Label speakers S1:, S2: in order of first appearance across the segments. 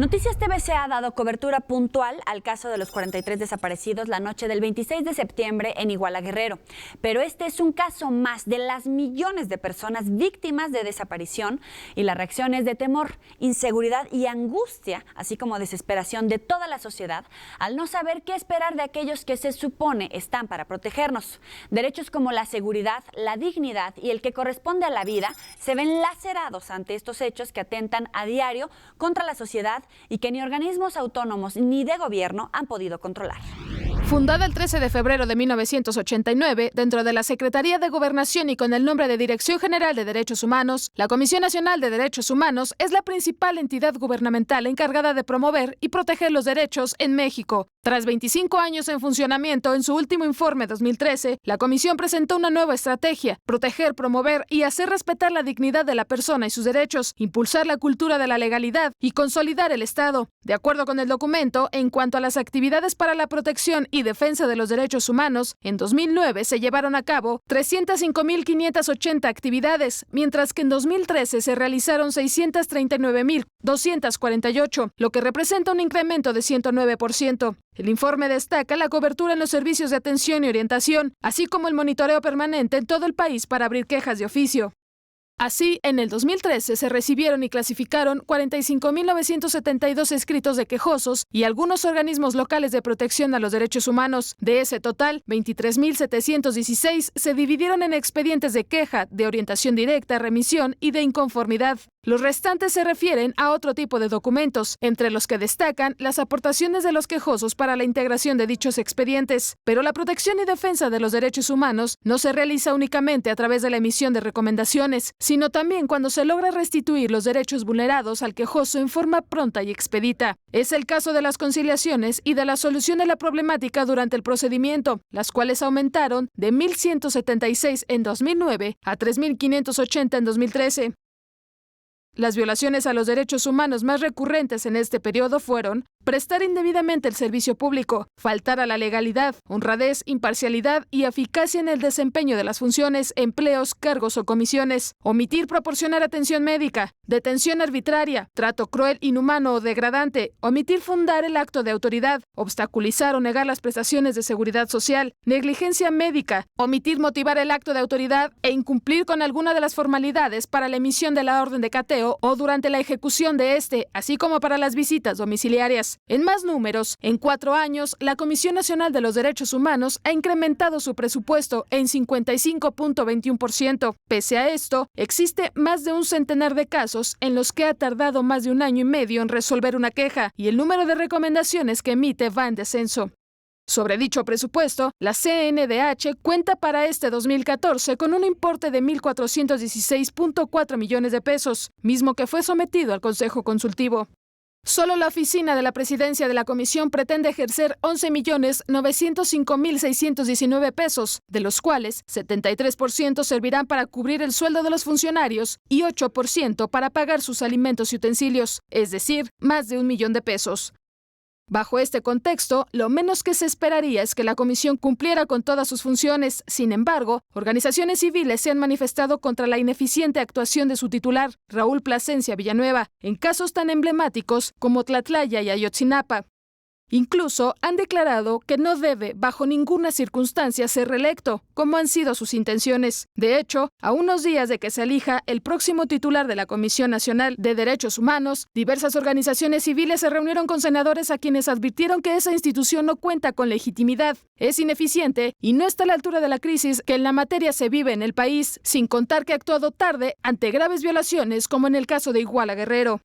S1: Noticias TVC ha dado cobertura puntual al caso de los 43 desaparecidos la noche del 26 de septiembre en Iguala Guerrero. Pero este es un caso más de las millones de personas víctimas de desaparición y las reacciones de temor, inseguridad y angustia, así como desesperación de toda la sociedad al no saber qué esperar de aquellos que se supone están para protegernos. Derechos como la seguridad, la dignidad y el que corresponde a la vida se ven lacerados ante estos hechos que atentan a diario contra la sociedad y que ni organismos autónomos ni de gobierno han podido controlar.
S2: Fundada el 13 de febrero de 1989, dentro de la Secretaría de Gobernación y con el nombre de Dirección General de Derechos Humanos, la Comisión Nacional de Derechos Humanos es la principal entidad gubernamental encargada de promover y proteger los derechos en México. Tras 25 años en funcionamiento, en su último informe 2013, la Comisión presentó una nueva estrategia: proteger, promover y hacer respetar la dignidad de la persona y sus derechos, impulsar la cultura de la legalidad y consolidar el Estado. De acuerdo con el documento, en cuanto a las actividades para la protección y defensa de los derechos humanos, en 2009 se llevaron a cabo 305.580 actividades, mientras que en 2013 se realizaron 639.248, lo que representa un incremento de 109%. El informe destaca la cobertura en los servicios de atención y orientación, así como el monitoreo permanente en todo el país para abrir quejas de oficio. Así, en el 2013 se recibieron y clasificaron 45.972 escritos de quejosos y algunos organismos locales de protección a los derechos humanos. De ese total, 23.716 se dividieron en expedientes de queja, de orientación directa, remisión y de inconformidad. Los restantes se refieren a otro tipo de documentos, entre los que destacan las aportaciones de los quejosos para la integración de dichos expedientes. Pero la protección y defensa de los derechos humanos no se realiza únicamente a través de la emisión de recomendaciones, sino también cuando se logra restituir los derechos vulnerados al quejoso en forma pronta y expedita. Es el caso de las conciliaciones y de la solución de la problemática durante el procedimiento, las cuales aumentaron de 1.176 en 2009 a 3.580 en 2013. Las violaciones a los derechos humanos más recurrentes en este periodo fueron prestar indebidamente el servicio público, faltar a la legalidad, honradez, imparcialidad y eficacia en el desempeño de las funciones, empleos, cargos o comisiones, omitir proporcionar atención médica, detención arbitraria, trato cruel, inhumano o degradante, omitir fundar el acto de autoridad, obstaculizar o negar las prestaciones de seguridad social, negligencia médica, omitir motivar el acto de autoridad e incumplir con alguna de las formalidades para la emisión de la orden de cateo o durante la ejecución de este, así como para las visitas domiciliarias. En más números, en 4 años, la Comisión Nacional de los Derechos Humanos ha incrementado su presupuesto en 55.21%. Pese a esto, existe más de un centenar de casos en los que ha tardado más de 1 año y medio en resolver una queja y el número de recomendaciones que emite va en descenso. Sobre dicho presupuesto, la CNDH cuenta para este 2014 con un importe de 1.416.4 millones de pesos, mismo que fue sometido al Consejo Consultivo. Solo la oficina de la presidencia de la comisión pretende ejercer 11.905.619 pesos, de los cuales 73% servirán para cubrir el sueldo de los funcionarios y 8% para pagar sus alimentos y utensilios, es decir, más de 1 millón de pesos. Bajo este contexto, lo menos que se esperaría es que la comisión cumpliera con todas sus funciones. Sin embargo, organizaciones civiles se han manifestado contra la ineficiente actuación de su titular, Raúl Plasencia Villanueva, en casos tan emblemáticos como Tlatlaya y Ayotzinapa. Incluso han declarado que no debe, bajo ninguna circunstancia, ser reelecto, como han sido sus intenciones. De hecho, a unos días de que se elija el próximo titular de la Comisión Nacional de Derechos Humanos, diversas organizaciones civiles se reunieron con senadores a quienes advirtieron que esa institución no cuenta con legitimidad, es ineficiente y no está a la altura de la crisis que en la materia se vive en el país, sin contar que ha actuado tarde ante graves violaciones como en el caso de Iguala Guerrero.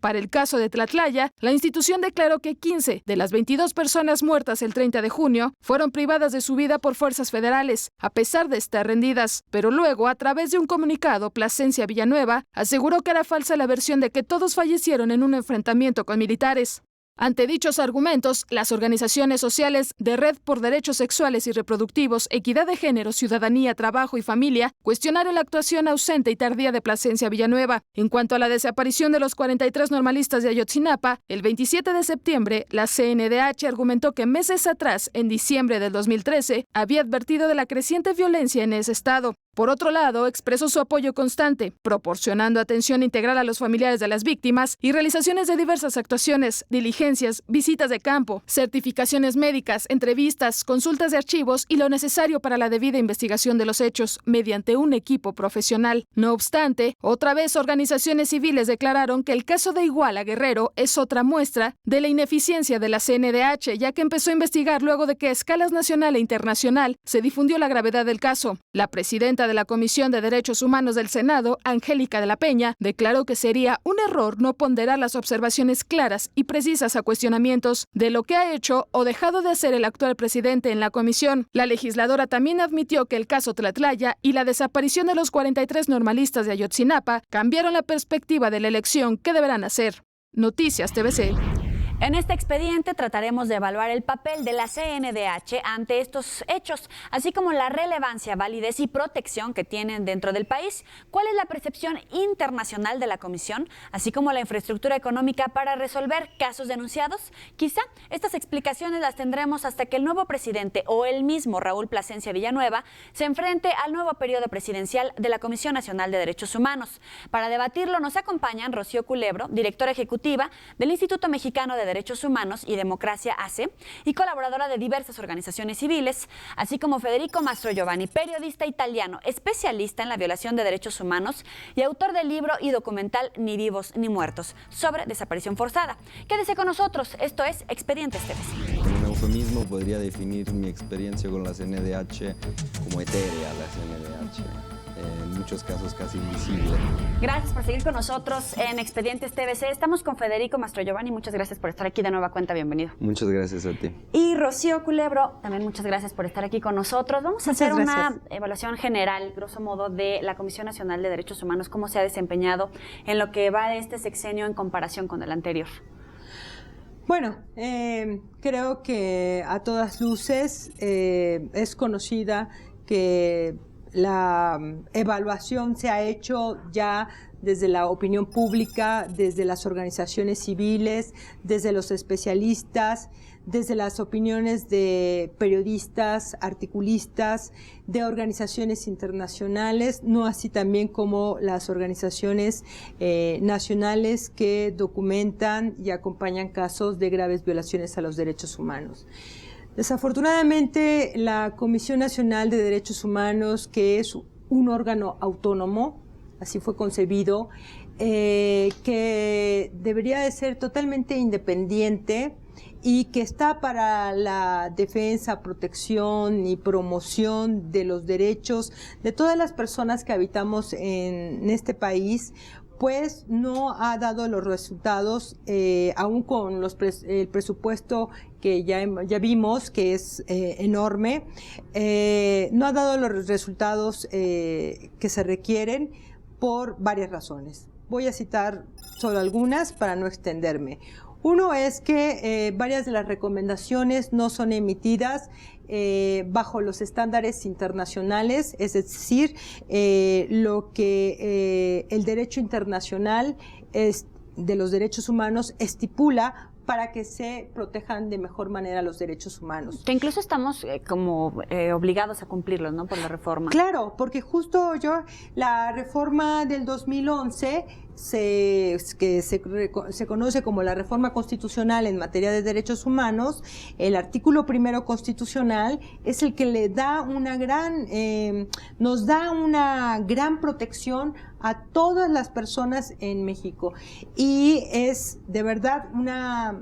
S2: Para el caso de Tlatlaya, la institución declaró que 15 de las 22 personas muertas el 30 de junio fueron privadas de su vida por fuerzas federales, a pesar de estar rendidas. Pero luego, a través de un comunicado, Plasencia Villanueva aseguró que era falsa la versión de que todos fallecieron en un enfrentamiento con militares. Ante dichos argumentos, las organizaciones sociales de Red por Derechos Sexuales y Reproductivos, Equidad de Género, Ciudadanía, Trabajo y Familia cuestionaron la actuación ausente y tardía de Plasencia Villanueva. En cuanto a la desaparición de los 43 normalistas de Ayotzinapa, el 27 de septiembre, la CNDH argumentó que meses atrás, en diciembre del 2013, había advertido de la creciente violencia en ese estado. Por otro lado, expresó su apoyo constante, proporcionando atención integral a los familiares de las víctimas y realizaciones de diversas actuaciones, diligencias, visitas de campo, certificaciones médicas, entrevistas, consultas de archivos y lo necesario para la debida investigación de los hechos mediante un equipo profesional. No obstante, otra vez organizaciones civiles declararon que el caso de Iguala Guerrero es otra muestra de la ineficiencia de la CNDH, ya que empezó a investigar luego de que a escalas nacional e internacional se difundió la gravedad del caso. La presidenta de la Comisión de Derechos Humanos del Senado, Angélica de la Peña, declaró que sería un error no ponderar las observaciones claras y precisas a cuestionamientos de lo que ha hecho o dejado de hacer el actual presidente en la comisión. La legisladora también admitió que el caso Tlatlaya y la desaparición de los 43 normalistas de Ayotzinapa cambiaron la perspectiva de la elección que deberán hacer. Noticias TVC.
S1: En este expediente trataremos de evaluar el papel de la CNDH ante estos hechos, así como la relevancia, validez y protección que tienen dentro del país, cuál es la percepción internacional de la comisión, así como la infraestructura económica para resolver casos denunciados. Quizá estas explicaciones las tendremos hasta que el nuevo presidente o el mismo Raúl Plasencia Villanueva se enfrente al nuevo periodo presidencial de la Comisión Nacional de Derechos Humanos. Para debatirlo nos acompañan Rocío Culebro, directora ejecutiva del Instituto Mexicano de Derechos Humanos y Democracia AC y colaboradora de diversas organizaciones civiles, así como Federico Mastrogiovanni, periodista italiano, especialista en la violación de derechos humanos y autor del libro y documental Ni vivos ni muertos sobre desaparición forzada. Quédese con nosotros, esto es Expedientes TVC.
S3: Con un eufemismo podría definir mi experiencia con la CNDH como etérea, la CNDH. En muchos casos casi invisible.
S1: Gracias por seguir con nosotros en Expedientes TVC. Estamos con Federico Mastrogiovanni. Muchas gracias por estar aquí de nueva cuenta. Bienvenido.
S3: Muchas gracias a ti.
S1: Y Rocío Culebro, también muchas gracias por estar aquí con nosotros. Vamos a hacer una evaluación general, grosso modo, de la Comisión Nacional de Derechos Humanos, cómo se ha desempeñado en lo que va de este sexenio en comparación con el anterior.
S4: Bueno, creo que a todas luces es conocida que la evaluación se ha hecho ya desde la opinión pública, desde las organizaciones civiles, desde los especialistas, desde las opiniones de periodistas, articulistas, de organizaciones internacionales, no así también como las organizaciones nacionales que documentan y acompañan casos de graves violaciones a los derechos humanos. Desafortunadamente, la Comisión Nacional de Derechos Humanos, que es un órgano autónomo, así fue concebido, que debería de ser totalmente independiente y que está para la defensa, protección y promoción de los derechos de todas las personas que habitamos en este país, pues no ha dado los resultados, aún con el presupuesto que ya vimos, que es enorme, no ha dado los resultados que se requieren por varias razones. Voy a citar solo algunas para no extenderme. Uno es que varias de las recomendaciones no son emitidas bajo los estándares internacionales, es decir, lo que el derecho internacional de los derechos humanos estipula para que se protejan de mejor manera los derechos humanos.
S1: Que incluso estamos obligados a cumplirlos, ¿no? Por la reforma.
S4: Claro, porque justo la reforma del 2011 que se conoce como la reforma constitucional en materia de derechos humanos, el artículo primero constitucional es el que le da nos da una gran protección a todas las personas en México y es de verdad una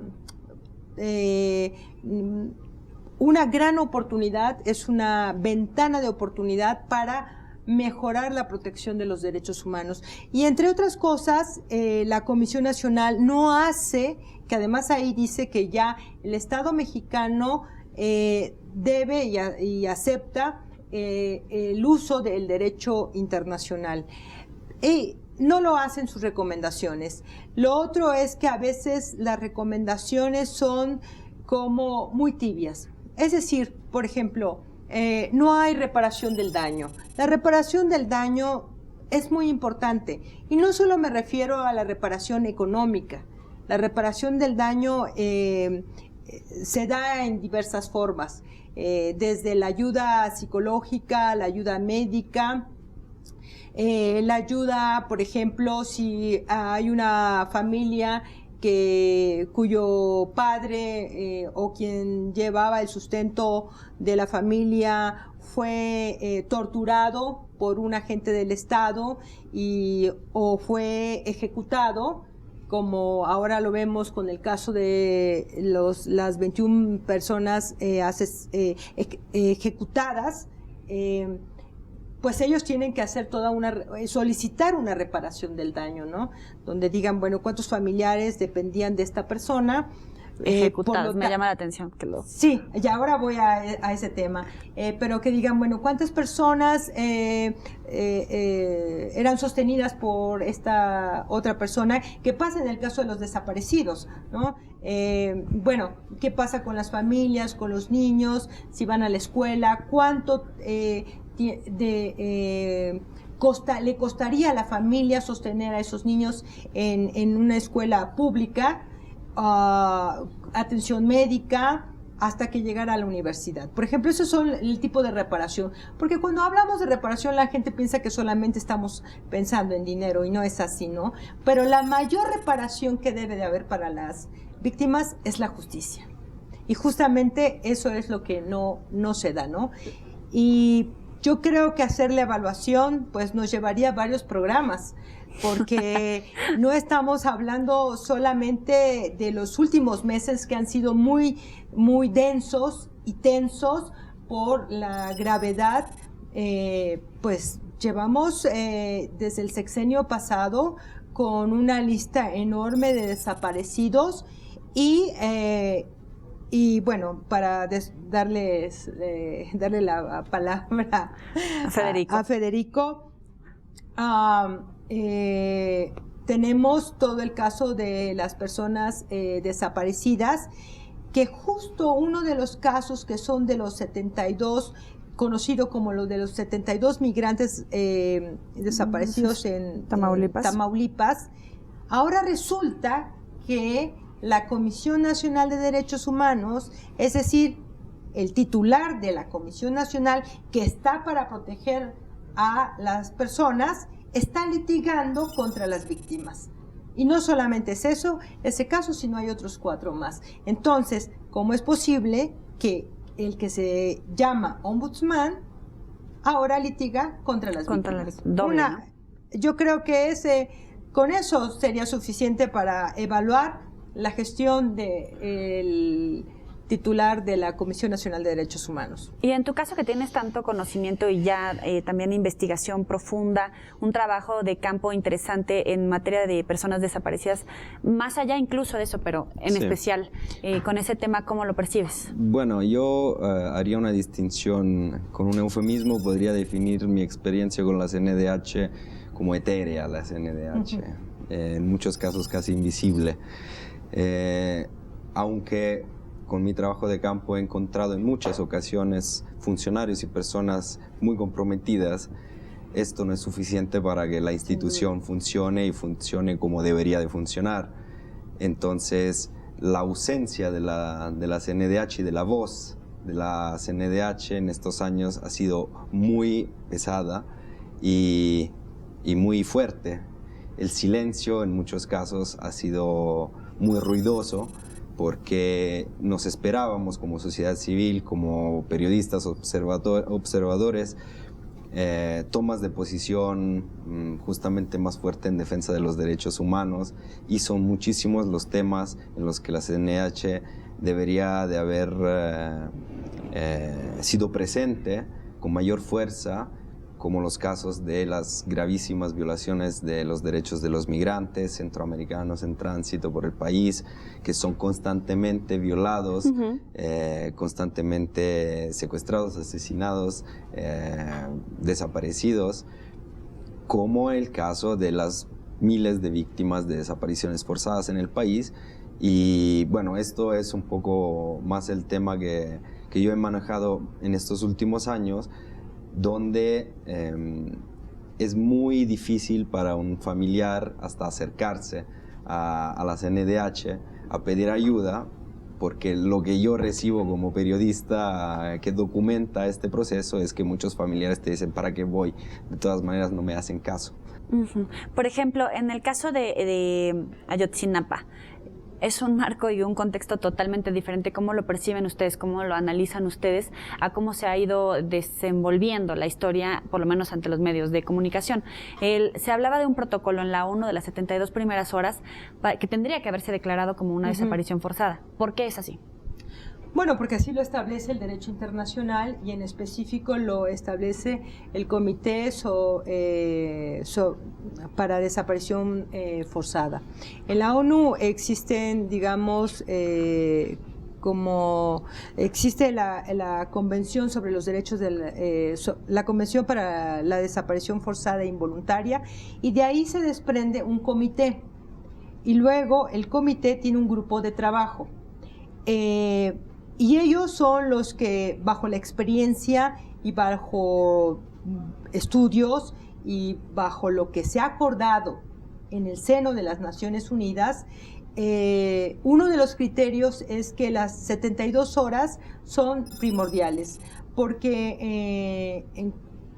S4: gran oportunidad, es una ventana de oportunidad para mejorar la protección de los derechos humanos. Y entre otras cosas, la Comisión Nacional no hace, que además ahí dice que ya el Estado mexicano debe y acepta el uso del derecho internacional. Y no lo hacen sus recomendaciones. Lo otro es que a veces las recomendaciones son como muy tibias. Es decir, por ejemplo, no hay reparación del daño. La reparación del daño es muy importante y no solo me refiero a la reparación económica. La reparación del daño se da en diversas formas, desde la ayuda psicológica, la ayuda médica, La ayuda, por ejemplo, si hay una familia cuyo padre o quien llevaba el sustento de la familia fue torturado por un agente del Estado o fue ejecutado, como ahora lo vemos con el caso de las 21 personas ejecutadas, pues ellos tienen que hacer solicitar una reparación del daño, ¿no? Donde digan, bueno, cuántos familiares dependían de esta persona.
S1: Ejecutados, me llama la atención.
S4: Sí, y ahora voy a ese tema. Pero que digan, bueno, cuántas personas eran sostenidas por esta otra persona. ¿Qué pasa en el caso de los desaparecidos, ¿no? Bueno, ¿qué pasa con las familias, con los niños, si van a la escuela? ¿Cuánto le costaría a la familia sostener a esos niños en una escuela pública, atención médica, hasta que llegara a la universidad? Por ejemplo, esos son el tipo de reparación, porque cuando hablamos de reparación la gente piensa que solamente estamos pensando en dinero, y no es así, ¿no? Pero la mayor reparación que debe de haber para las víctimas es la justicia, y justamente eso es lo que no se da, ¿no? Y yo creo que hacer la evaluación pues nos llevaría a varios programas, porque no estamos hablando solamente de los últimos meses, que han sido muy, muy densos y tensos por la gravedad. Pues llevamos desde el sexenio pasado con una lista enorme de desaparecidos y bueno, para darle la palabra a Federico, tenemos todo el caso de las personas desaparecidas, que justo uno de los casos que son de los 72, conocido como lo de los 72 migrantes desaparecidos en Tamaulipas, ahora resulta que la Comisión Nacional de Derechos Humanos, es decir, el titular de la Comisión Nacional, que está para proteger a las personas, está litigando contra las víctimas. Y no solamente es ese caso, sino hay otros 4 más. Entonces, ¿cómo es posible que el que se llama ombudsman ahora litiga contra las víctimas? ¿No? Yo creo que con eso sería suficiente para evaluar la gestión del titular de la Comisión Nacional de Derechos Humanos.
S1: Y en tu caso, que tienes tanto conocimiento y ya también investigación profunda, un trabajo de campo interesante en materia de personas desaparecidas, más allá incluso de eso, pero en especial con ese tema, ¿cómo lo percibes?
S3: Bueno, yo haría una distinción, con un eufemismo podría definir mi experiencia con la CNDH como etérea, la CNDH, en muchos casos casi invisible. Aunque con mi trabajo de campo he encontrado en muchas ocasiones funcionarios y personas muy comprometidas, esto no es suficiente para que la institución funcione y funcione como debería de funcionar. Entonces, la ausencia de la CNDH y de la voz de la CNDH en estos años ha sido muy pesada y muy fuerte. El silencio en muchos casos ha sido muy ruidoso, porque nos esperábamos como sociedad civil, como periodistas, observadores, tomas de posición justamente más fuerte en defensa de los derechos humanos, y son muchísimos los temas en los que la CNDH debería de haber sido presente con mayor fuerza, como los casos de las gravísimas violaciones de los derechos de los migrantes centroamericanos en tránsito por el país, que son constantemente violados, constantemente secuestrados, asesinados, desaparecidos, como el caso de las miles de víctimas de desapariciones forzadas en el país. Y bueno, esto es un poco más el tema que yo he manejado en estos últimos años, donde es muy difícil para un familiar hasta acercarse a la CNDH a pedir ayuda, porque lo que yo recibo como periodista que documenta este proceso es que muchos familiares te dicen, ¿para qué voy? De todas maneras no me hacen caso.
S1: Por ejemplo, en el caso de Ayotzinapa, es un marco y un contexto totalmente diferente. ¿Cómo lo perciben ustedes? ¿Cómo lo analizan ustedes? A cómo se ha ido desenvolviendo la historia, por lo menos ante los medios de comunicación. Se hablaba de un protocolo en la ONU de las 72 primeras horas que tendría que haberse declarado como una desaparición forzada. ¿Por qué es así?
S4: Bueno, porque así lo establece el derecho internacional y en específico lo establece el Comité para Desaparición Forzada. En la ONU existen, digamos, como existe la Convención sobre los Derechos la Convención para la Desaparición Forzada e Involuntaria, y de ahí se desprende un comité. Y luego el comité tiene un grupo de trabajo. Y ellos son los que, bajo la experiencia y bajo estudios y bajo lo que se ha acordado en el seno de las Naciones Unidas, uno de los criterios es que las 72 horas son primordiales, porque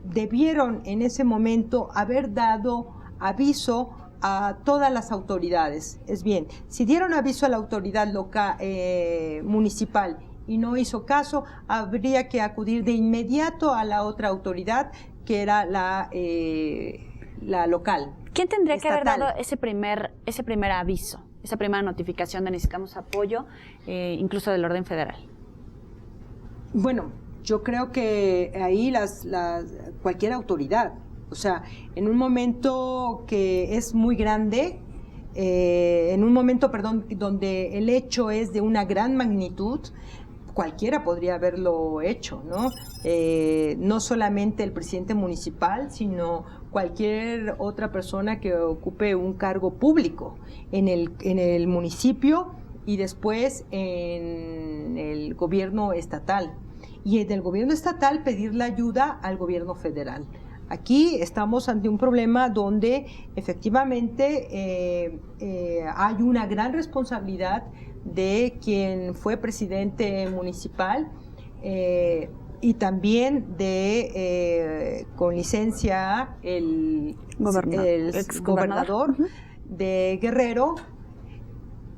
S4: debieron en ese momento haber dado aviso a todas las autoridades. Es bien, si dieron aviso a la autoridad local, municipal, y no hizo caso, habría que acudir de inmediato a la otra autoridad, que era la local.
S1: ¿Quién tendría que haber
S4: estatal.
S1: dado ese primer aviso, esa primera notificación de necesitamos apoyo, incluso del orden federal?
S4: Bueno, yo creo que ahí cualquier autoridad. O sea, en un momento que es muy grande, donde el hecho es de una gran magnitud, cualquiera podría haberlo hecho, ¿no? No solamente el presidente municipal, sino cualquier otra persona que ocupe un cargo público en el municipio y después en el gobierno estatal. Y en el gobierno estatal pedir la ayuda al gobierno federal. Aquí estamos ante un problema donde efectivamente hay una gran responsabilidad de quien fue presidente municipal y también con licencia el exgobernador de Guerrero,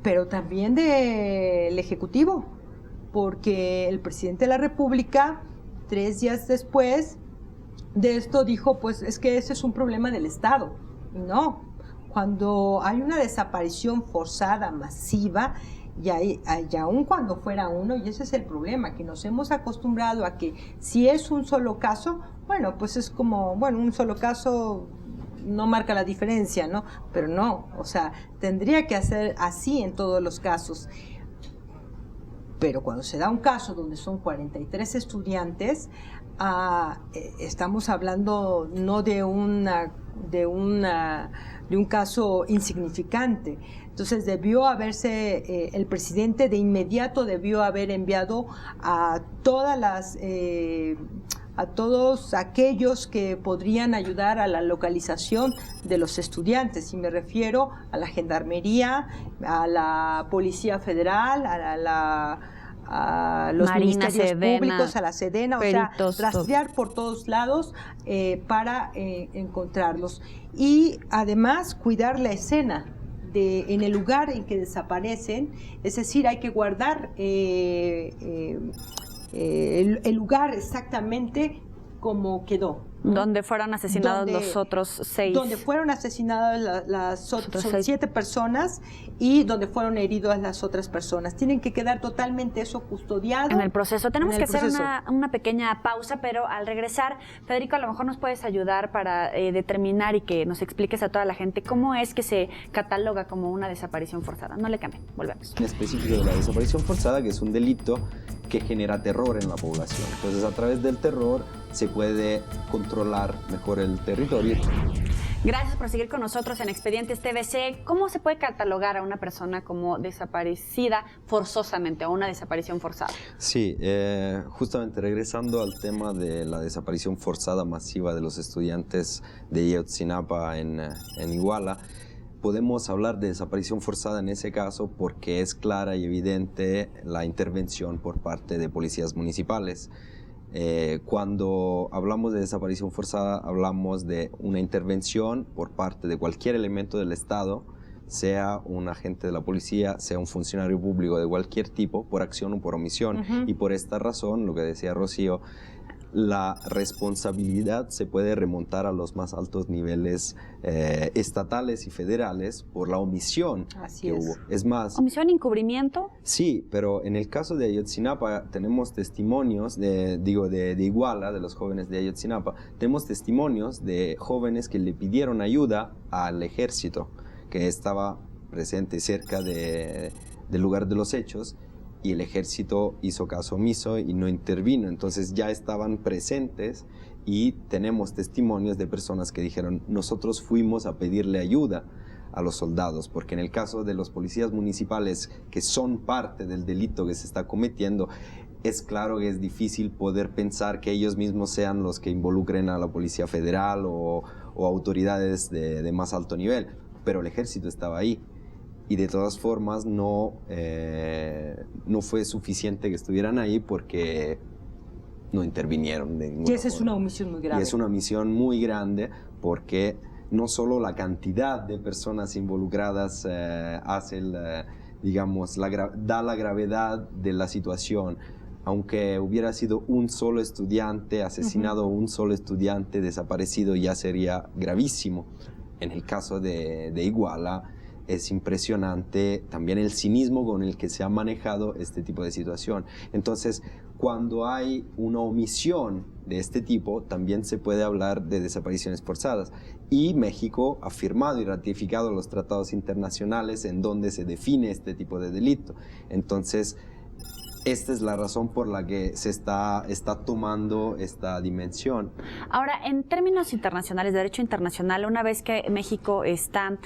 S4: pero también del Ejecutivo, porque el presidente de la República 3 días después de esto dijo, pues es que ese es un problema del Estado. No, cuando hay una desaparición forzada, masiva, y aun cuando fuera uno, y ese es el problema, que nos hemos acostumbrado a que si es un solo caso, bueno, pues es como, bueno, un solo caso no marca la diferencia, ¿no? Pero no, o sea, tendría que hacer así en todos los casos. Pero cuando se da un caso donde son 43 estudiantes, estamos hablando no de un caso insignificante. Entonces el presidente de inmediato debió haber enviado a todos aquellos que podrían ayudar a la localización de los estudiantes, y me refiero a la Gendarmería, a la Policía Federal, a los
S1: Marina,
S4: ministerios
S1: Sedena,
S4: públicos, a la Sedena,
S1: peritos,
S4: o sea, rastrear por todos lados para encontrarlos. Y además cuidar la escena en el lugar en que desaparecen, es decir, hay que guardar el lugar exactamente como quedó.
S1: Donde fueron asesinados los otros 6.
S4: Donde fueron asesinadas son 7 personas y donde fueron heridas las otras personas. Tienen que quedar totalmente eso custodiado.
S1: En el proceso. Tenemos que hacer una pequeña pausa, pero al regresar, Federico, a lo mejor nos puedes ayudar para determinar y que nos expliques a toda la gente cómo es que se cataloga como una desaparición forzada. No le cambien, volvemos.
S3: En específico de la desaparición forzada, que es un delito que genera terror en la población. Entonces, a través del terror se puede controlar mejor el territorio.
S1: Gracias por seguir con nosotros en Expedientes TVC. ¿Cómo se puede catalogar a una persona como desaparecida forzosamente o una desaparición forzada?
S3: Sí, justamente regresando al tema de la desaparición forzada masiva de los estudiantes de Ayotzinapa en Iguala, podemos hablar de desaparición forzada en ese caso porque es clara y evidente la intervención por parte de policías municipales. Cuando hablamos de desaparición forzada, hablamos de una intervención por parte de cualquier elemento del Estado, sea un agente de la policía, sea un funcionario público de cualquier tipo, por acción o por omisión. Y por esta razón, lo que decía Rocío, la responsabilidad se puede remontar a los más altos niveles estatales y federales por la omisión que hubo. Es más...
S1: ¿Omisión, encubrimiento?
S3: Sí, pero en el caso de Ayotzinapa tenemos testimonios, de Iguala, de los jóvenes de Ayotzinapa, tenemos testimonios de jóvenes que le pidieron ayuda al ejército, que estaba presente cerca del lugar de los hechos, y el ejército hizo caso omiso y no intervino. Entonces ya estaban presentes y tenemos testimonios de personas que dijeron: nosotros fuimos a pedirle ayuda a los soldados, porque en el caso de los policías municipales que son parte del delito que se está cometiendo, es claro que es difícil poder pensar que ellos mismos sean los que involucren a la Policía Federal o autoridades de más alto nivel, pero el ejército estaba ahí. Y de todas formas no fue suficiente que estuvieran ahí porque no intervinieron de ninguna
S4: Y esa es
S3: forma.
S4: una omisión muy grave.
S3: Y es una omisión muy grande porque no solo la cantidad de personas involucradas hace, da la gravedad de la situación. Aunque hubiera sido un solo estudiante asesinado, un solo estudiante desaparecido, ya sería gravísimo. En el caso de Iguala, es impresionante también el cinismo con el que se ha manejado este tipo de situación. Entonces, cuando hay una omisión de este tipo, también se puede hablar de desapariciones forzadas. Y México ha firmado y ratificado los tratados internacionales en donde se define este tipo de delito. Entonces, esta es la razón por la que se está tomando esta dimensión.
S1: Ahora, en términos internacionales, derecho internacional, una vez que México está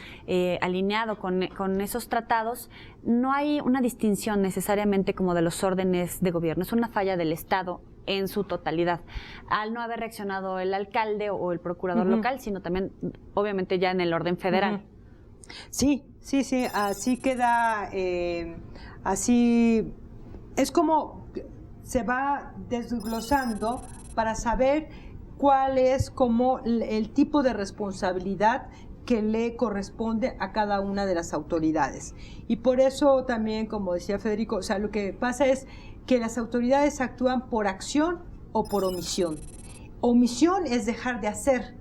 S1: alineado con esos tratados, no hay una distinción necesariamente como de los órdenes de gobierno, es una falla del Estado en su totalidad, al no haber reaccionado el alcalde o el procurador local, sino también, obviamente, ya en el orden federal.
S4: Sí, así queda, así... Es como se va desglosando para saber cuál es como el tipo de responsabilidad que le corresponde a cada una de las autoridades. Y por eso también, como decía Federico, o sea, lo que pasa es que las autoridades actúan por acción o por omisión. Omisión es dejar de hacer.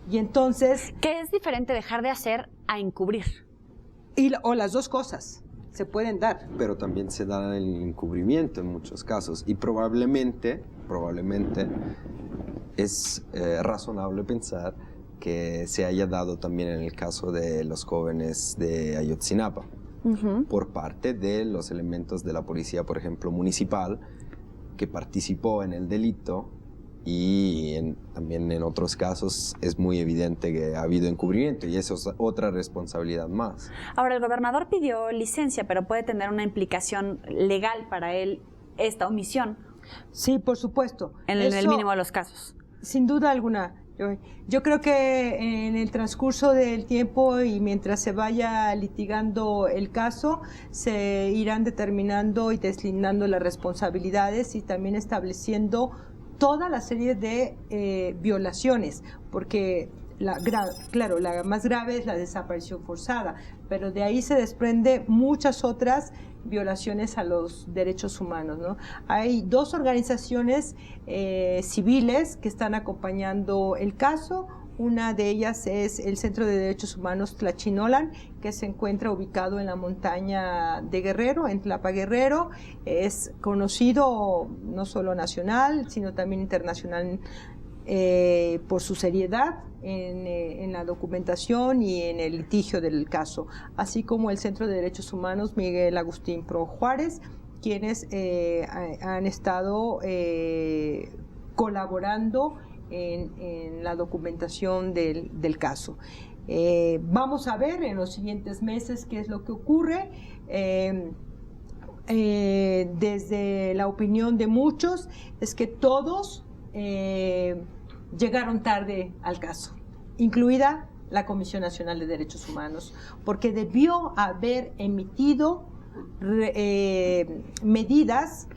S4: Y entonces...
S1: ¿Qué es diferente dejar de hacer a encubrir?
S4: O las dos cosas se pueden dar.
S3: Pero también se da el encubrimiento en muchos casos y probablemente es razonable pensar que se haya dado también en el caso de los jóvenes de Ayotzinapa, por parte de los elementos de la policía, por ejemplo, municipal, que participó en el delito. Y también en otros casos es muy evidente que ha habido encubrimiento y eso es otra responsabilidad más.
S1: Ahora, el gobernador pidió licencia, pero puede tener una implicación legal para él esta omisión.
S4: Sí, por supuesto.
S1: En el mínimo de los casos.
S4: Sin duda alguna. Yo creo que en el transcurso del tiempo y mientras se vaya litigando el caso, se irán determinando y deslindando las responsabilidades y también estableciendo toda la serie de violaciones, porque claro, la más grave es la desaparición forzada, pero de ahí se desprende muchas otras violaciones a los derechos humanos, ¿no? Hay dos organizaciones civiles que están acompañando el caso. Una de ellas es el Centro de Derechos Humanos Tlachinolan, que se encuentra ubicado en la montaña de Guerrero, en Tlapa Guerrero. Es conocido no solo nacional, sino también internacional por su seriedad en la documentación y en el litigio del caso, así como el Centro de Derechos Humanos Miguel Agustín Pro Juárez, quienes han estado colaborando en la documentación del caso. Vamos a ver en los siguientes meses qué es lo que ocurre. Desde la opinión de muchos es que todos llegaron tarde al caso, incluida la Comisión Nacional de Derechos Humanos, porque debió haber emitido medidas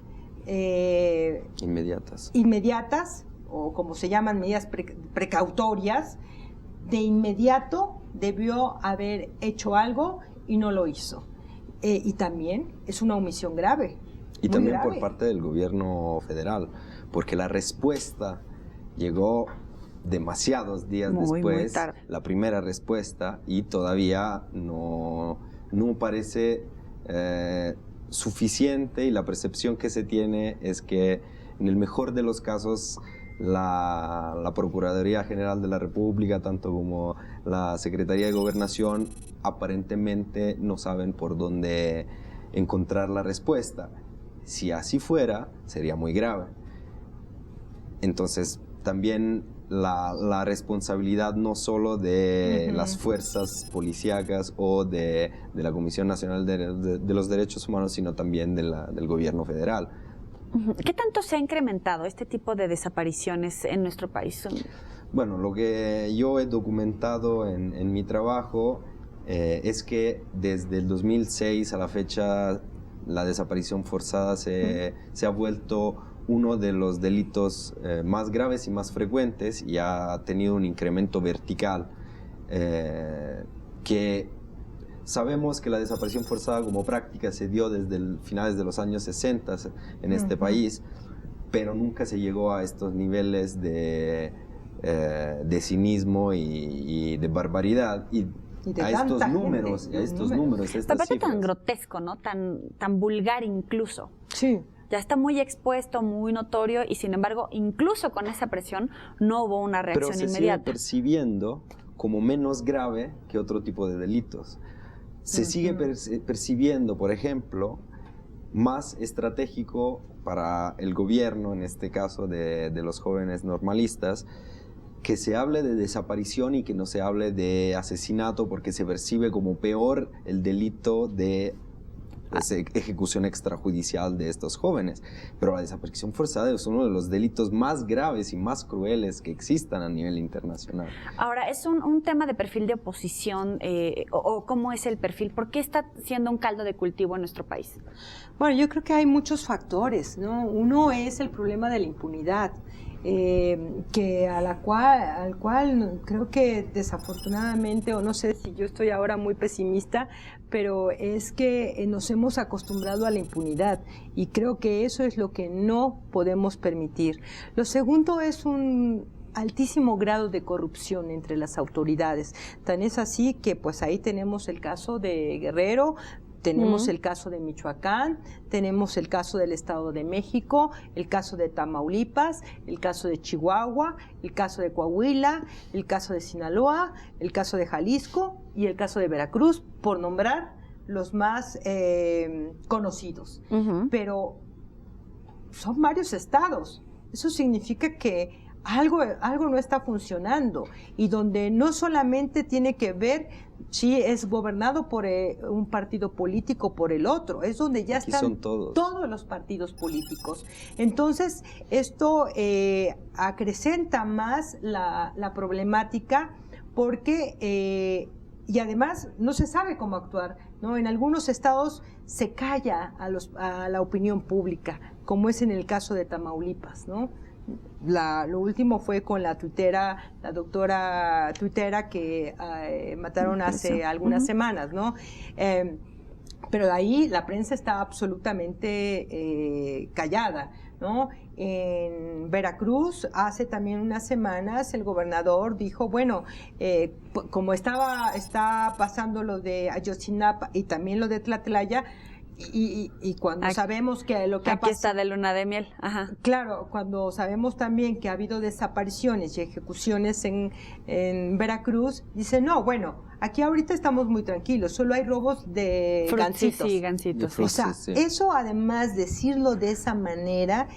S4: inmediatas, o como se llaman, medidas precautorias. De inmediato debió haber hecho algo y no lo hizo. Y también es una omisión grave.
S3: Y también
S4: grave.
S3: por parte del gobierno federal, porque la respuesta llegó demasiados días después, la primera respuesta, y todavía no parece suficiente, y la percepción que se tiene es que en el mejor de los casos la Procuraduría General de la República, tanto como la Secretaría de Gobernación, aparentemente no saben por dónde encontrar la respuesta. Si así fuera, sería muy grave. Entonces, también la responsabilidad no solo de las fuerzas policíacas o de la Comisión Nacional de los Derechos Humanos, sino también del gobierno federal.
S1: ¿Qué tanto se ha incrementado este tipo de desapariciones en nuestro país?
S3: Bueno, lo que yo he documentado en mi trabajo es que desde el 2006 a la fecha la desaparición forzada se ha vuelto uno de los delitos más graves y más frecuentes, y ha tenido un incremento vertical que sabemos que la desaparición forzada como práctica se dio desde finales de los años 60 en este país, pero nunca se llegó a estos niveles de cinismo y de barbaridad. Y a estos números, estas
S1: Aparte
S3: cifras.
S1: tan grotesco, ¿no? Tan vulgar incluso.
S4: Sí.
S1: Ya está muy expuesto, muy notorio, y sin embargo, incluso con esa presión, no hubo una reacción
S3: Pero se
S1: inmediata.
S3: sigue percibiendo como menos grave que otro tipo de delitos. Se sigue percibiendo, por ejemplo, más estratégico para el gobierno, en este caso de los jóvenes normalistas, que se hable de desaparición y que no se hable de asesinato, porque se percibe como peor el delito de ejecución extrajudicial de estos jóvenes. Pero la desaparición forzada es uno de los delitos más graves y más crueles que existan a nivel internacional.
S1: Ahora, ¿es un tema de perfil de oposición o cómo es el perfil? ¿Por qué está siendo un caldo de cultivo en nuestro país?
S4: Bueno, yo creo que hay muchos factores, ¿no? Uno es el problema de la impunidad. Al cual creo que desafortunadamente, o no sé si yo estoy ahora muy pesimista, pero es que nos hemos acostumbrado a la impunidad, y creo que eso es lo que no podemos permitir. Lo segundo es un altísimo grado de corrupción entre las autoridades. Tan es así que pues ahí tenemos el caso de Guerrero, tenemos el caso de Michoacán, tenemos el caso del Estado de México, el caso de Tamaulipas, el caso de Chihuahua, el caso de Coahuila, el caso de Sinaloa, el caso de Jalisco y el caso de Veracruz, por nombrar los más conocidos. Pero son varios estados. Eso significa que algo no está funcionando, y donde no solamente tiene que ver si es gobernado por un partido político por el otro, es donde ya están todos los partidos políticos. Entonces, esto acrecenta más la problemática, porque y además no se sabe cómo actuar, ¿no? En algunos estados se calla a la opinión pública, como es en el caso de Tamaulipas, ¿no? Lo último fue con la doctora tuitera que mataron hace algunas semanas, ¿no? Pero ahí la prensa está absolutamente callada, ¿no? En Veracruz, hace también unas semanas, el gobernador dijo, bueno, como está pasando lo de Ayotzinapa y también lo de Tlatlaya, y cuando sabemos que lo que ha pasado...
S1: Aquí está de luna de miel. Ajá.
S4: Claro, cuando sabemos también que ha habido desapariciones y ejecuciones en Veracruz, dice, no, bueno, aquí ahorita estamos muy tranquilos, solo hay robos de gansitos.
S1: Sí, gansitos.
S4: O sea, eso además, decirlo de esa manera,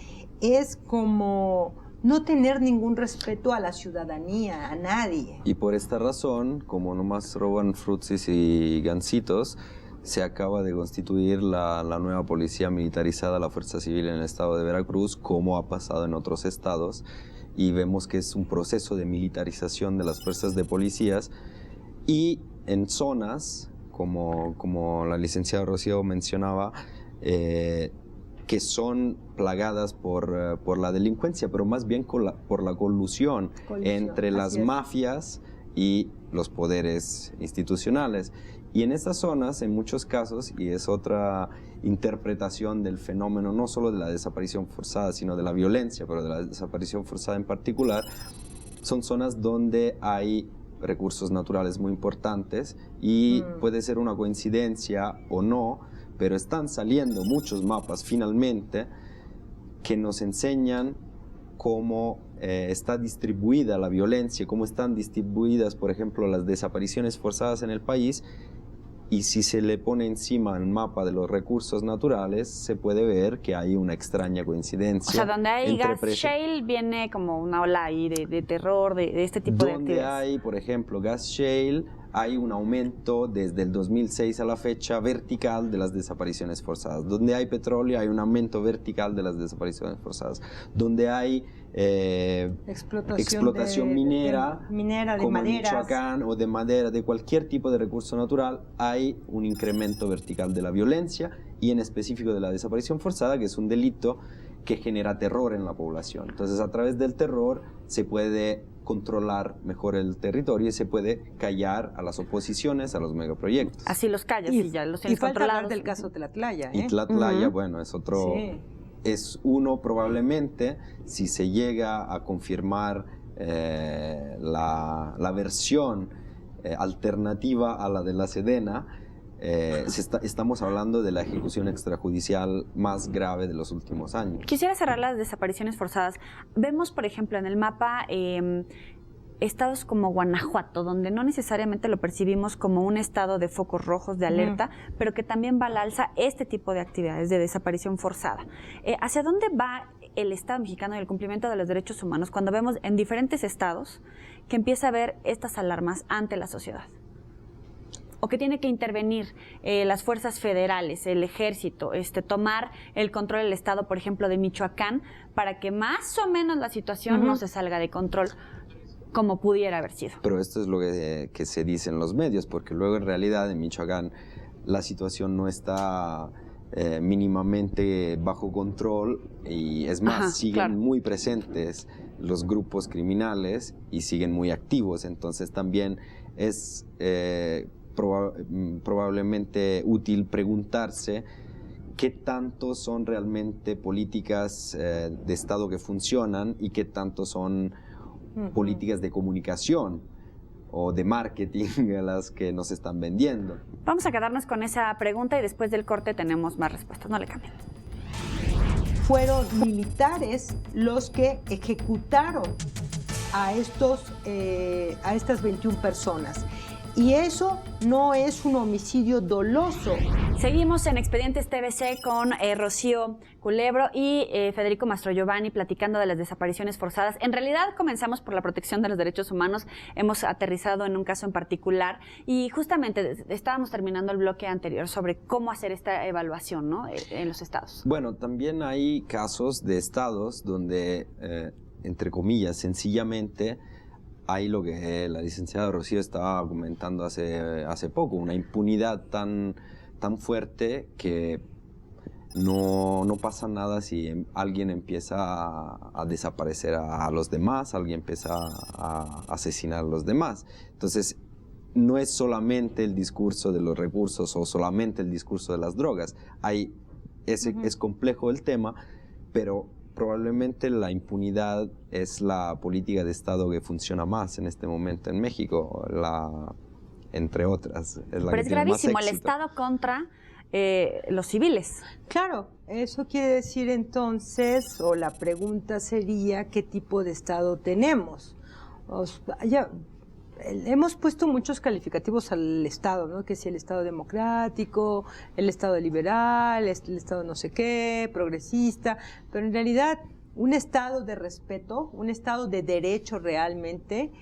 S4: es como no tener ningún respeto a la ciudadanía, a nadie.
S3: Y por esta razón, como nomás roban frutsis y gansitos, se acaba de constituir la nueva policía militarizada, la Fuerza Civil en el estado de Veracruz, como ha pasado en otros estados, y vemos que es un proceso de militarización de las fuerzas de policías Y en zonas, como la licenciada Rocío mencionaba, que son plagadas por la delincuencia, pero más bien por la colusión entre las mafias y los poderes institucionales. Y en estas zonas, en muchos casos, y es otra interpretación del fenómeno, no solo de la desaparición forzada, sino de la violencia, pero de la desaparición forzada en particular, son zonas donde hay recursos naturales muy importantes y puede ser una coincidencia o no, pero están saliendo muchos mapas finalmente que nos enseñan cómo está distribuida la violencia, cómo están distribuidas, por ejemplo, las desapariciones forzadas en el país. Y si se le pone encima el mapa de los recursos naturales, se puede ver que hay una extraña coincidencia.
S1: O sea, donde hay gas shale viene como una ola ahí de terror, de este tipo de actividades.
S3: Donde hay, por ejemplo, gas shale, hay un aumento desde el 2006 a la fecha vertical de las desapariciones forzadas. Donde hay petróleo, hay un aumento vertical de las desapariciones forzadas. Donde hay explotación minera
S4: de
S3: como
S4: maderas.
S3: en Michoacán, o de madera, de cualquier tipo de recurso natural, hay un incremento vertical de la violencia y en específico de la desaparición forzada, que es un delito que genera terror en la población. Entonces, a través del terror se puede controlar mejor el territorio y se puede callar a las oposiciones, a los megaproyectos.
S1: Así los callas y ya los tienes
S4: falta
S1: controlados.
S4: hablar del caso Tlatlaya,
S3: Y Tlatlaya, bueno, es otro...
S4: Sí.
S3: Es uno probablemente, si se llega a confirmar la versión alternativa a la de la Sedena, estamos hablando de la ejecución extrajudicial más grave de los últimos años.
S1: Quisiera cerrar las desapariciones forzadas. Vemos, por ejemplo, en el mapa estados como Guanajuato, donde no necesariamente lo percibimos como un estado de focos rojos de alerta, pero que también va al alza este tipo de actividades de desaparición forzada. ¿Hacia dónde va el Estado mexicano y el cumplimiento de los derechos humanos cuando vemos en diferentes estados que empieza a haber estas alarmas ante la sociedad? ¿O que tiene que intervenir las fuerzas federales, el ejército, tomar el control del Estado, por ejemplo, de Michoacán, para que más o menos la situación no se salga de control como pudiera haber sido?
S3: Pero esto es lo que se dice en los medios, porque luego en realidad en Michoacán la situación no está mínimamente bajo control y es más, siguen muy presentes los grupos criminales y siguen muy activos. Entonces también es probablemente útil preguntarse qué tanto son realmente políticas de Estado que funcionan y qué tanto son políticas de comunicación o de marketing a las que nos están vendiendo.
S1: Vamos a quedarnos con esa pregunta y después del corte tenemos más respuestas. No le cambien.
S4: Fueron militares los que ejecutaron a estas 21 personas. Y eso no es un homicidio doloso.
S1: Seguimos en Expedientes TVC con Rocío Culebro y Federico Mastrogiovanni platicando de las desapariciones forzadas. En realidad comenzamos por la protección de los derechos humanos, hemos aterrizado en un caso en particular y justamente estábamos terminando el bloque anterior sobre cómo hacer esta evaluación, ¿no?, en los estados.
S3: Bueno, también hay casos de estados donde, entre comillas, sencillamente hay lo que la licenciada Rocío estaba comentando hace poco, una impunidad tan fuerte que no pasa nada si alguien empieza a desaparecer a los demás, alguien empieza a asesinar a los demás. Entonces, no es solamente el discurso de los recursos o solamente el discurso de las drogas. Es complejo el tema, pero probablemente la impunidad es la política de Estado que funciona más en este momento en México, entre otras.
S1: Pero es gravísimo el Estado contra los civiles.
S4: Claro, eso quiere decir entonces, o la pregunta sería, ¿qué tipo de Estado tenemos? Hemos puesto muchos calificativos al Estado, ¿no? Que si el Estado democrático, el Estado liberal, el Estado no sé qué, progresista, pero en realidad un Estado de respeto, un Estado de derecho realmente,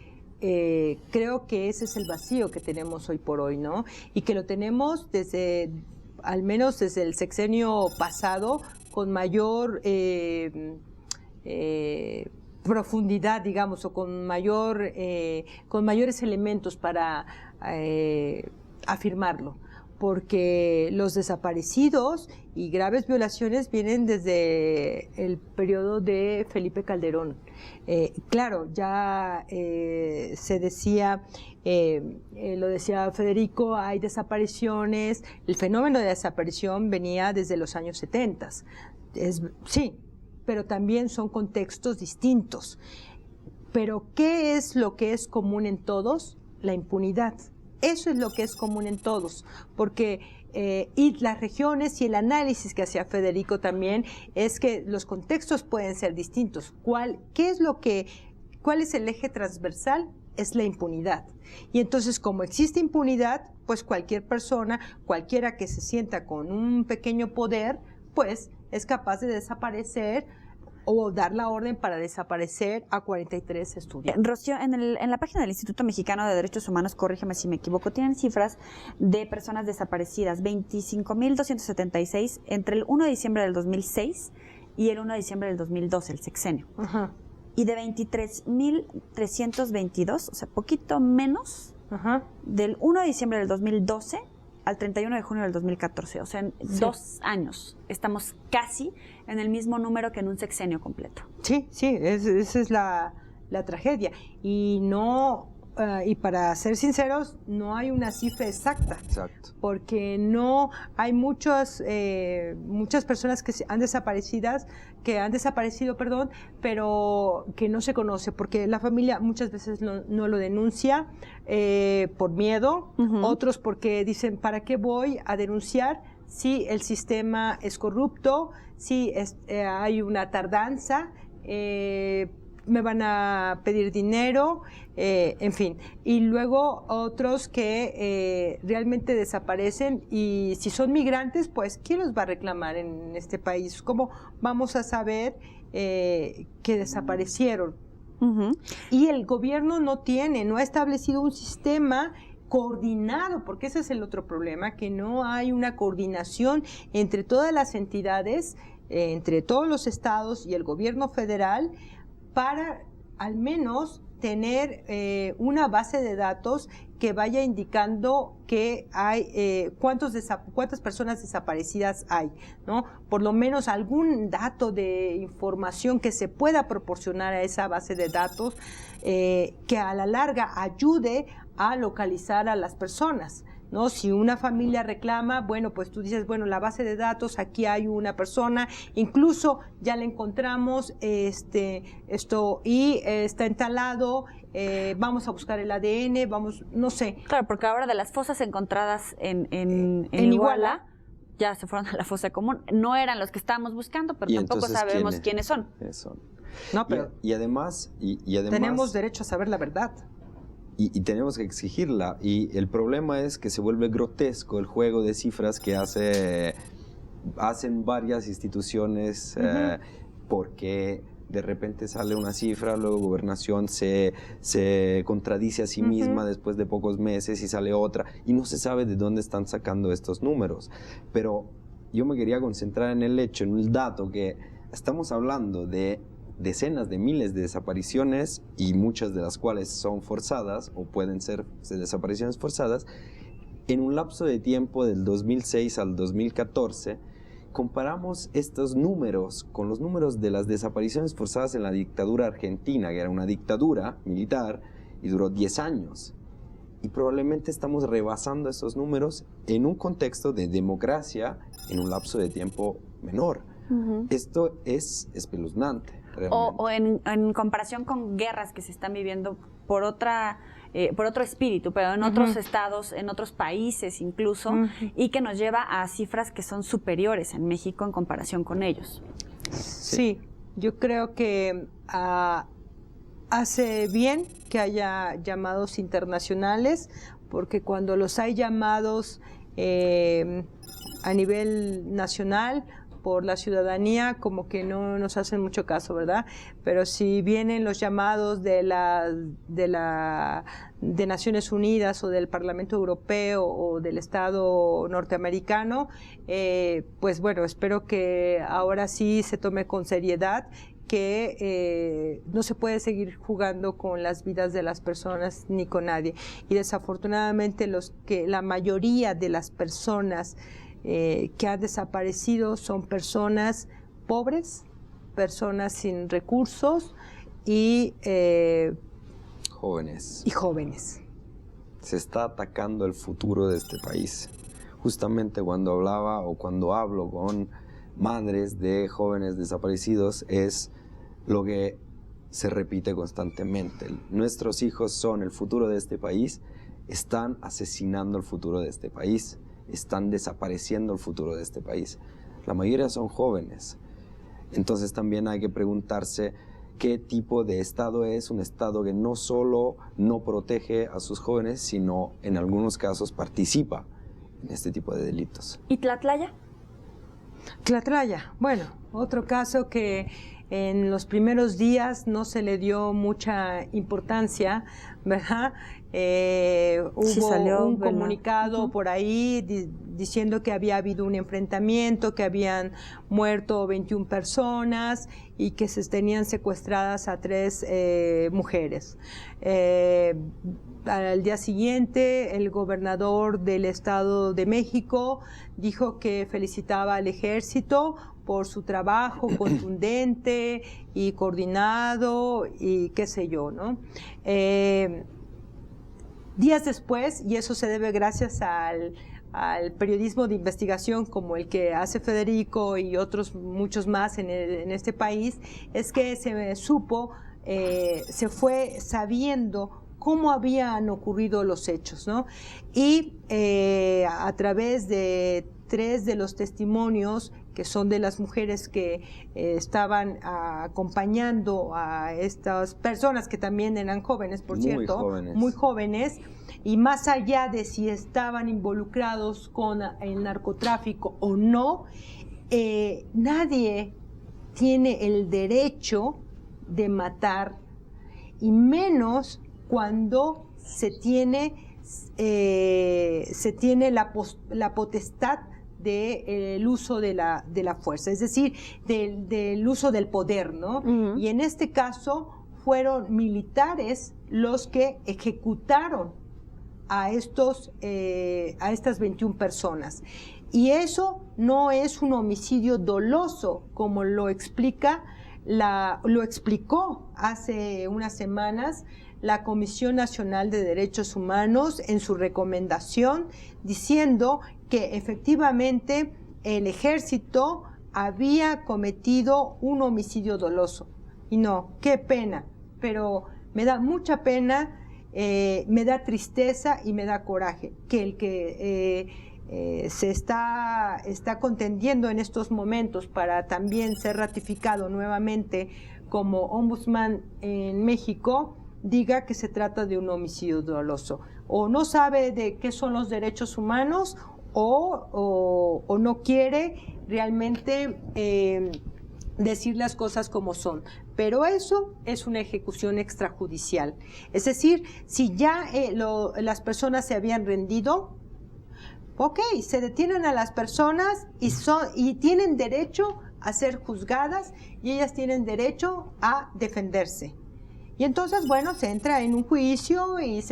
S4: creo que ese es el vacío que tenemos hoy por hoy, ¿no? Y que lo tenemos al menos desde el sexenio pasado, con mayor profundidad, digamos, o con mayores elementos para afirmarlo, porque los desaparecidos y graves violaciones vienen desde el periodo de Felipe Calderón. Claro, ya se decía, lo decía Federico, hay desapariciones, el fenómeno de desaparición venía desde los años 70. Sí, pero también son contextos distintos. Pero ¿qué es lo que es común en todos? La impunidad. Eso es lo que es común en todos, porque y las regiones y el análisis que hacía Federico también es que los contextos pueden ser distintos. ¿Cuál es el eje transversal? Es la impunidad. Y entonces, como existe impunidad, pues cualquier persona, cualquiera que se sienta con un pequeño poder, pues es capaz de desaparecer o dar la orden para desaparecer a 43 estudiantes.
S1: Rocío, en la página del Instituto Mexicano de Derechos Humanos, corrígeme si me equivoco, tienen cifras de personas desaparecidas, 25.276 entre el 1 de diciembre del 2006 y el 1 de diciembre del 2012, el sexenio.
S4: Ajá.
S1: Y de 23.322, o sea, poquito menos,
S4: Ajá.
S1: del 1 de diciembre del 2012 al 31 de junio del 2014, o sea, en 2 años estamos casi en el mismo número que en un sexenio completo.
S4: Sí, esa es la tragedia. Y no, y para ser sinceros, no hay una cifra exacta.
S3: Exacto.
S4: Porque no hay muchas personas que han desaparecido, pero que no se conoce, porque la familia muchas veces no lo denuncia por miedo, otros porque dicen, ¿para qué voy a denunciar si el sistema es corrupto, si hay una tardanza? Me van a pedir dinero, en fin. Y luego otros que realmente desaparecen, y si son migrantes, pues ¿quién los va a reclamar en este país? ¿Cómo vamos a saber que desaparecieron? Y el gobierno no ha establecido un sistema coordinado, porque ese es el otro problema, que no hay una coordinación entre todas las entidades, entre todos los estados y el gobierno federal, para al menos tener una base de datos que vaya indicando que hay cuántas personas desaparecidas hay, ¿no? Por lo menos algún dato de información que se pueda proporcionar a esa base de datos que a la larga ayude a localizar a las personas, ¿no? Si una familia reclama, bueno, pues tú dices, bueno, la base de datos, aquí hay una persona, incluso ya la encontramos, y está entalado, vamos a buscar el ADN, no sé.
S1: Claro, porque ahora de las fosas encontradas en Iguala, ya se fueron a la fosa común. No eran los que estábamos buscando, pero tampoco sabemos quiénes son.
S3: No, pero y además
S4: tenemos derecho a saber la verdad.
S3: Y tenemos que exigirla. Y el problema es que se vuelve grotesco el juego de cifras que hacen varias instituciones, porque de repente sale una cifra, luego Gobernación se contradice a sí misma después de pocos meses y sale otra, y no se sabe de dónde están sacando estos números. Pero yo me quería concentrar en el hecho, en el dato, que estamos hablando de decenas de miles de desapariciones, y muchas de las cuales son forzadas o pueden ser desapariciones forzadas, en un lapso de tiempo del 2006 al 2014. Comparamos estos números con los números de las desapariciones forzadas en la dictadura argentina, que era una dictadura militar y duró 10 años. Y probablemente estamos rebasando esos números en un contexto de democracia en un lapso de tiempo menor. Esto es espeluznante.
S1: O en comparación con guerras que se están viviendo por otro espíritu, pero en otros estados, en otros países incluso, y que nos lleva a cifras que son superiores en México en comparación con ellos.
S4: Sí, yo creo que hace bien que haya llamados internacionales, porque cuando los hay llamados a nivel nacional, por la ciudadanía, como que no nos hacen mucho caso, ¿verdad? Pero si vienen los llamados de Naciones Unidas o del Parlamento Europeo o del Estado norteamericano, pues bueno, espero que ahora sí se tome con seriedad, que no se puede seguir jugando con las vidas de las personas ni con nadie. Y desafortunadamente la mayoría de las personas que han desaparecido son personas pobres, personas sin recursos y jóvenes.
S3: Se está atacando el futuro de este país. Justamente cuando hablo con madres de jóvenes desaparecidos, es lo que se repite constantemente. Nuestros hijos son el futuro de este país, están asesinando el futuro de este país, están desapareciendo el futuro de este país. La mayoría son jóvenes. Entonces también hay que preguntarse qué tipo de Estado es un Estado que no solo no protege a sus jóvenes, sino en algunos casos participa en este tipo de delitos.
S1: ¿Y Tlatlaya?
S4: Tlatlaya, bueno, otro caso que en los primeros días no se le dio mucha importancia, ¿verdad? Hubo un comunicado por ahí diciendo que había habido un enfrentamiento, que habían muerto 21 personas y que se tenían secuestradas a 3 mujeres. Al día siguiente, el gobernador del Estado de México dijo que felicitaba al ejército por su trabajo contundente y coordinado y qué sé yo, ¿no? Días después, y eso se debe gracias al periodismo de investigación como el que hace Federico y otros muchos más en este país, es que se fue sabiendo cómo habían ocurrido los hechos, ¿no? Y a través de 3 de los testimonios, que son de las mujeres que estaban acompañando a estas personas, que también eran jóvenes, por cierto, muy jóvenes, y más allá de si estaban involucrados con el narcotráfico o no, nadie tiene el derecho de matar, y menos cuando se tiene la potestad del uso de la fuerza, es decir, del uso del poder, ¿no? Uh-huh. Y en este caso fueron militares los que ejecutaron a estas 21 personas. Y eso no es un homicidio doloso, como lo explicó hace unas semanas la Comisión Nacional de Derechos Humanos en su recomendación, diciendo que efectivamente el ejército había cometido un homicidio doloso. Y no, qué pena, pero me da mucha pena, me da tristeza y me da coraje que el que se está contendiendo en estos momentos para también ser ratificado nuevamente como ombudsman en México, diga que se trata de un homicidio doloso. O no sabe de qué son los derechos humanos o no quiere realmente decir las cosas como son. Pero eso es una ejecución extrajudicial. Es decir, si ya las personas se habían rendido, ok, se detienen a las personas y tienen derecho a ser juzgadas y ellas tienen derecho a defenderse. Y entonces, bueno, se entra en un juicio y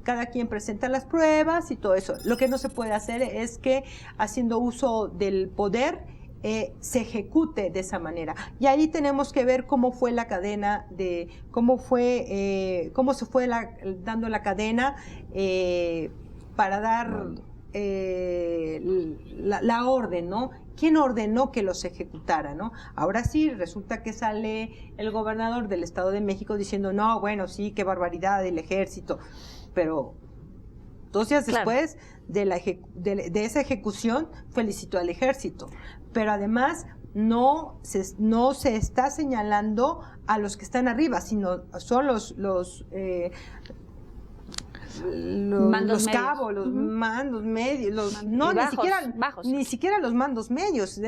S4: cada quien presenta las pruebas y todo eso. Lo que no se puede hacer es que, haciendo uso del poder, se ejecute de esa manera. Y ahí tenemos que ver cómo fue la cadena cómo se fue dando la cadena para dar la orden, ¿no? ¿Quién ordenó que los ejecutara, no? Ahora sí, resulta que sale el gobernador del Estado de México diciendo, no, bueno, sí, qué barbaridad el ejército, pero 2 días después de esa ejecución felicitó al ejército, pero además no se está señalando a los que están arriba, sino son los cabos, los mandos medios, ni siquiera los mandos medios.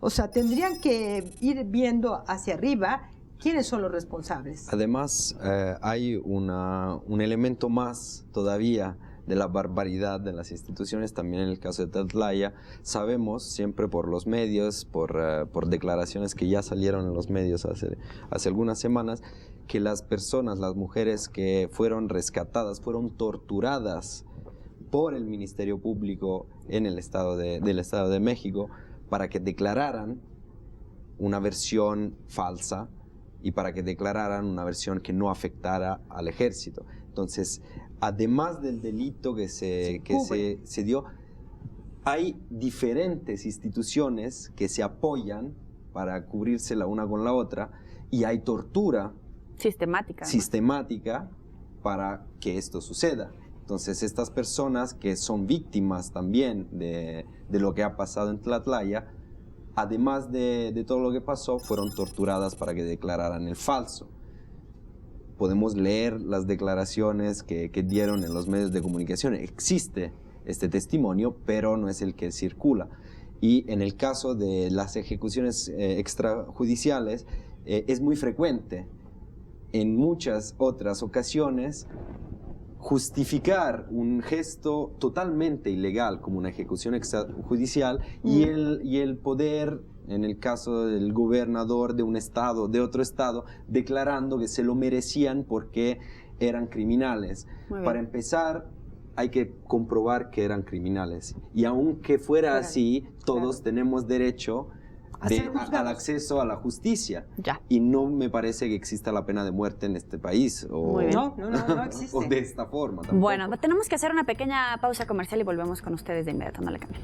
S4: O sea, tendrían que ir viendo hacia arriba quiénes son los responsables.
S3: Además, hay un elemento más todavía la barbaridad de las instituciones, también en el caso de Tlatlaya. Sabemos siempre por los medios, por declaraciones que ya salieron en los medios hace algunas semanas, que las personas, las mujeres que fueron rescatadas, fueron torturadas por el Ministerio Público en el del Estado de México para que declararan una versión falsa y para que declararan una versión que no afectara al ejército. Entonces, además del delito que se dio, hay diferentes instituciones que se apoyan para cubrirse la una con la otra, y hay tortura sistemática para que esto suceda. Entonces, estas personas que son víctimas también de lo que ha pasado en Tlatlaya, además de todo lo que pasó, fueron torturadas para que declararan el falso. Podemos leer las declaraciones que dieron en los medios de comunicación. Existe este testimonio, pero no es el que circula. Y en el caso de las ejecuciones extrajudiciales, es muy frecuente. En muchas otras ocasiones, justificar un gesto totalmente ilegal como una ejecución extrajudicial y el poder, en el caso del gobernador de un estado, de otro estado, declarando que se lo merecían porque eran criminales. Para empezar, hay que comprobar que eran criminales. Y aunque fuera así, todos tenemos derecho al acceso a la justicia.
S1: Ya.
S3: Y no me parece que exista la pena de muerte en este país.
S4: No existe.
S3: O de esta forma tampoco.
S1: Bueno, tenemos que hacer una pequeña pausa comercial y volvemos con ustedes de inmediato. No le cambien.